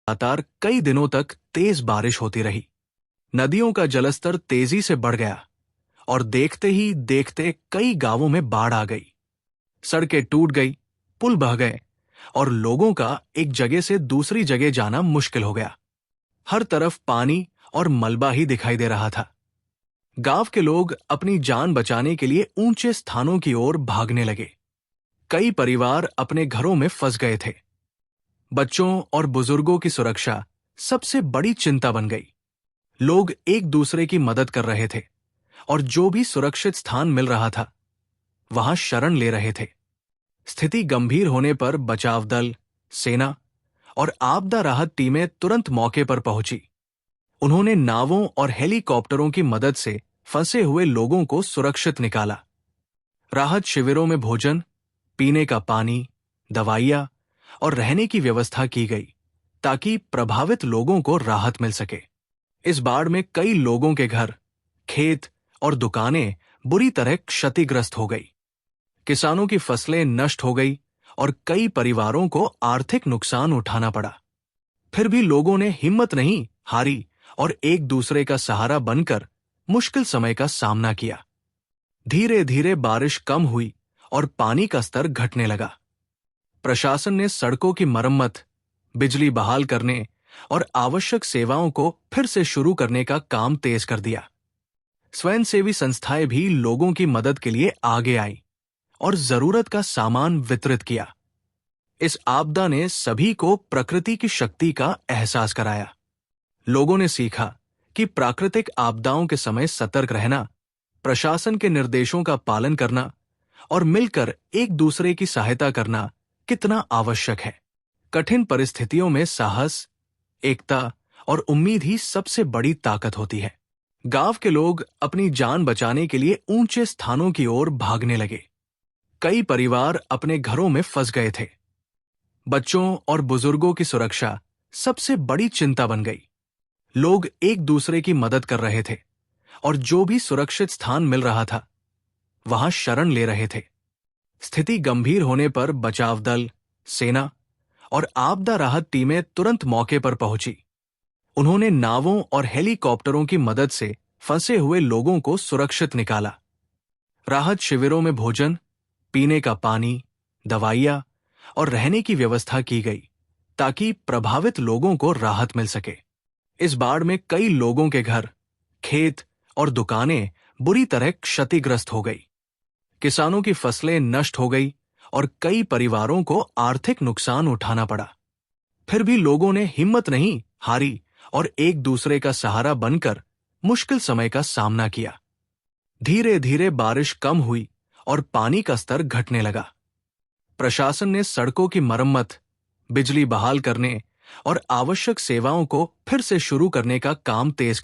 लगातार कई दिनों तक तेज बारिश होती रही। नदियों का जलस्तर तेजी से बढ़ गया और देखते ही देखते कई गांवों में बाढ़ आ गई। सड़कें टूट गई, पुल बह गए और लोगों का एक जगह से दूसरी जगह जाना मुश्किल हो गया। हर तरफ पानी और मलबा ही दिखाई दे रहा था। गांव के लोग अपनी जान बचाने के लिए ऊंचे स्थानों की ओर भागने लगे। कई परिवार अपने घरों में फंस गए थे। बच्चों और बुजुर्गों की सुरक्षा सबसे बड़ी चिंता बन गई। लोग एक दूसरे की मदद कर रहे थे और जो भी सुरक्षित स्थान मिल रहा था वहां शरण ले रहे थे। स्थिति गंभीर होने पर बचाव दल, सेना और आपदा राहत टीमें तुरंत मौके पर पहुंची। उन्होंने नावों और हेलीकॉप्टरों की मदद से फंसे हुए लोगों को सुरक्षित निकाला। राहत शिविरों में भोजन, पीने का पानी, दवाइयां और रहने की व्यवस्था की गई ताकि प्रभावित लोगों को राहत मिल सके। इस बाढ़ में कई लोगों के घर, खेत और दुकानें बुरी तरह क्षतिग्रस्त हो गई। किसानों की फसलें नष्ट हो गई और कई परिवारों को आर्थिक नुकसान उठाना पड़ा। फिर भी लोगों ने हिम्मत नहीं हारी और एक दूसरे का सहारा बनकर मुश्किल समय का सामना किया। धीरे धीरे बारिश कम हुई और पानी का स्तर घटने लगा। प्रशासन ने सड़कों की मरम्मत, बिजली बहाल करने और आवश्यक सेवाओं को फिर से शुरू करने का काम तेज कर दिया। स्वयंसेवी संस्थाएं भी लोगों की मदद के लिए आगे आईं और जरूरत का सामान वितरित किया। इस आपदा ने सभी को प्रकृति की शक्ति का एहसास कराया। लोगों ने सीखा कि प्राकृतिक आपदाओं के समय सतर्क रहना, प्रशासन के निर्देशों का पालन करना और मिलकर एक दूसरे की सहायता करना कितना आवश्यक है। कठिन परिस्थितियों में साहस, एकता और उम्मीद ही सबसे बड़ी ताकत होती है। गांव के लोग अपनी जान बचाने के लिए ऊंचे स्थानों की ओर भागने लगे। कई परिवार अपने घरों में फंस गए थे। बच्चों और बुजुर्गों की सुरक्षा सबसे बड़ी चिंता बन गई। लोग एक दूसरे की मदद कर रहे थे और जो भी सुरक्षित स्थान मिल रहा था वहां शरण ले रहे थे। स्थिति गंभीर होने पर बचाव दल, सेना और आपदा राहत टीमें तुरंत मौके पर पहुंची। उन्होंने नावों और हेलीकॉप्टरों की मदद से फंसे हुए लोगों को सुरक्षित निकाला। राहत शिविरों में भोजन, पीने का पानी, दवाइयां और रहने की व्यवस्था की गई ताकि प्रभावित लोगों को राहत मिल सके। इस बाढ़ में कई लोगों के घर, खेत और दुकानें बुरी तरह क्षतिग्रस्त हो गई। किसानों की फसलें नष्ट हो गई और कई परिवारों को आर्थिक नुकसान उठाना पड़ा। फिर भी लोगों ने हिम्मत नहीं हारी और एक दूसरे का सहारा बनकर मुश्किल समय का सामना किया। धीरे धीरे बारिश कम हुई और पानी का स्तर घटने लगा। प्रशासन ने सड़कों की मरम्मत, बिजली बहाल करने और आवश्यक सेवाओं को फिर से शुरू करने का काम तेज